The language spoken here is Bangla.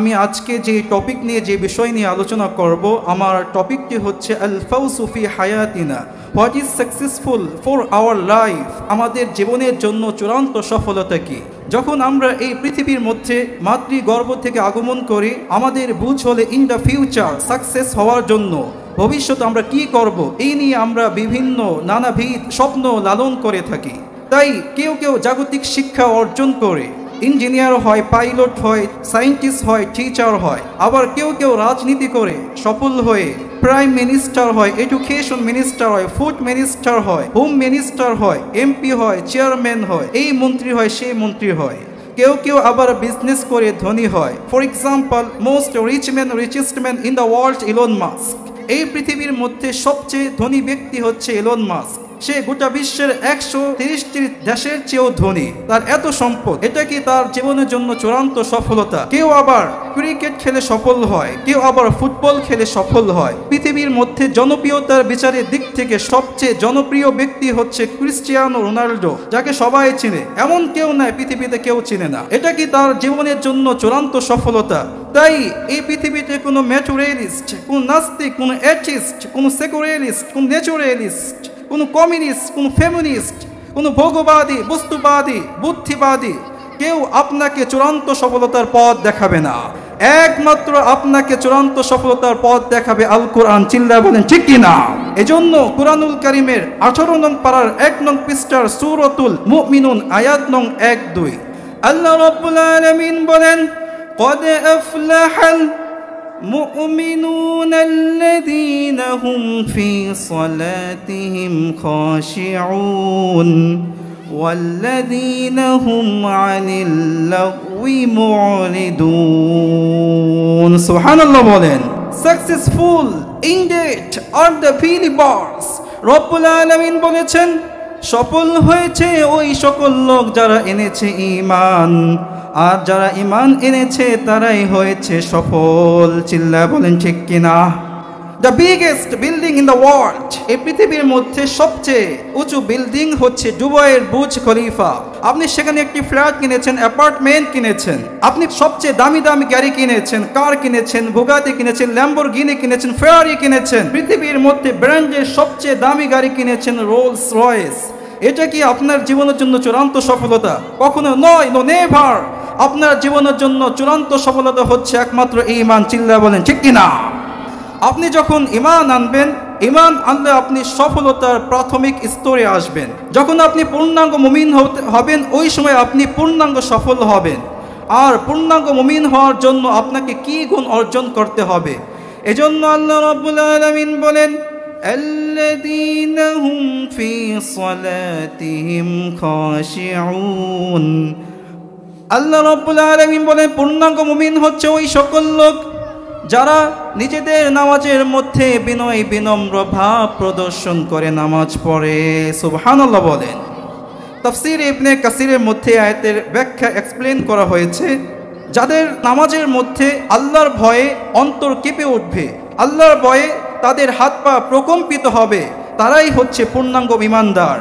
আমি আজকে যে টপিক নিয়ে যে বিষয় নিয়ে আলোচনা করব আমার টপিকটি হচ্ছে আল ফাউজু ফি হায়াতিনা, what is successful for our life. আমাদের জীবনের জন্য চূড়ান্ত সফলতা কি। যখন আমরা এই পৃথিবীর মধ্যে মাতৃগর্ভ থেকে আগমন করি, আমাদের বুঝ হলে ইন দ্য ফিউচার সাকসেস হওয়ার জন্য ভবিষ্যতে আমরা কি করব, এই নিয়ে আমরা বিভিন্ন নানাবিধ স্বপ্ন লালন করে থাকি। তাই কেউ কেউ জাগতিক শিক্ষা অর্জন করে ইঞ্জিনিয়ার হয়, পাইলট হয়, সায়েন্টিস্ট হয়, টিচার হয়। আবার কেউ কেউ রাজনীতি করে সফল হয়ে প্রাইম মিনিস্টার হয়, এডুকেশন মিনিস্টার হয়, ফুড মিনিস্টার হয়, হোম মিনিস্টার হয়, এমপি হয়, চেয়ারম্যান হয়, এই মন্ত্রী হয়, সেই মন্ত্রী হয়। কেউ কেউ আবার বিজনেস করে ধনী হয়। For example, most richest man in the world Elon Musk. এই পৃথিবীর মধ্যে সবচেয়ে ধনী ব্যক্তি হচ্ছে ইলন মাস্ক। সে গোটা বিশ্বের 130টি দেশের চেয়েও ধনী, তার এত সম্পদ। এটা কি তার জীবনের জন্য চূড়ান্ত সফলতা? কেউ আবার ক্রিকেট খেলে সফল হয়, কেউ আবার ফুটবল খেলে সফল হয়। পৃথিবীর মধ্যে জনপ্রিয়তার বিচারের দিক থেকে সবচেয়ে জনপ্রিয় ব্যক্তি হচ্ছে ক্রিস্টিয়ানো রোনাল্ডো, যাকে সবাই চিনে। এমন কেউ নাই পৃথিবীতে কেউ চিনে না। এটা কি তার জীবনের জন্য চূড়ান্ত সফলতা? তাই এই পৃথিবীতে কোনো ম্যাটেরিয়ালিস্ট, কোনো নাস্তিক, কোনো অ্যাথিস্ট, কোনো সেকুলারিস্ট, কোনো ন্যাচারালিস্ট, কোনো কমিউনিস্ট, কোনো ফেমিনিস্ট, কোনো ভোগবাদী, বস্তুবাদী, বুদ্ধিবাদী কেউ আপনাকে চূড়ান্ত সফলতার পথ দেখাবে না। একমাত্র আপনাকে চূড়ান্ত সফলতার পথ দেখাবে আল কোরআন। চিল্লা বলেন ঠিক কিনা? এজন্য কুরআনুল কারীমের 18 নং পারার 1 নং পৃষ্ঠার সূরাতুল মুমিনুন আয়াত নং 1-2 আল্লাহ রাব্বুল আলামিন বলেন, قد أفلح المؤمنون الذين هم في صلاتهم خاشعون والذين هم عن اللغو معرضون। সুবহানাল্লাহ বলেন। Successful indeed are the believers। রব্বুল আলামিন বলেছেন, সফল হয়েছে ওই সকল লোক যারা এনেছে ঈমান, আর যারা ঈমান এনেছে তারাই হয়েছে সফল। চিল্লা বলেন ঠিক কিনা? The biggest building in the world, এই পৃথিবীর মধ্যে সবচেয়ে উঁচু বিল্ডিং হচ্ছে দুবাইয়ের বুর্জ খলিফা। আপনি সেখানে একটি ফ্ল্যাট কিনেছেন, অ্যাপার্টমেন্ট কিনেছেন, আপনি সবচেয়ে দামি দামি গাড়ি কিনেছেন, কার কিনেছেন, বুগাটি কিনেছেন, ল্যাম্বরগিনি কিনেছেন, ফেরারি কিনেছেন, পৃথিবীর মধ্যে ব্র্যান্ডের সবচেয়ে দামি গাড়ি কিনেছেন, রোলস রয়েস। এটা কি আপনার জীবনের জন্য চূড়ান্ত সফলতা? কখনো নয়, নো নেভার। আপনার জীবনের জন্য চূড়ান্ত সফলতা হচ্ছে একমাত্র ঈমান। চিল্লা বলেন ঠিক কিনা? আপনি যখন ঈমান আনবেন, ঈমান আনলে আপনি সফলতার প্রাথমিক স্তরে আসবেন। যখন আপনি পূর্ণাঙ্গ মুমিন হবেন, ওই সময় আপনি পূর্ণাঙ্গ সফল হবেন। আর পূর্ণাঙ্গ মুমিন হওয়ার জন্য আপনাকে কি গুণ অর্জন করতে হবে? এজন্য আল্লাহ রাব্বুল আলামিন বলেন, আল্লাযীনা হুম ফি সালাতিহিম খাশিউন। আল্লাহ রাব্বুল আলামিন বলেন, পূর্ণাঙ্গ মুমিন হচ্ছে ওই সকল লোক যারা নিজেদের নামাজের মধ্যে বিনয় বিনম্র ভাব প্রদর্শন করে নামাজ পড়ে। সুবহানাল্লাহ বলেন। তাফসীর ইবনে কাসিরের মধ্যে আয়াতের ব্যাখ্যা এক্সপ্লেন করা হয়েছে, যাদের নামাজের মধ্যে আল্লাহর ভয়ে অন্তর কেঁপে উঠবে, আল্লাহর ভয়ে তাদের হাত পা প্রকম্পিত হবে, তারাই হচ্ছে পূর্ণাঙ্গ ঈমানদার।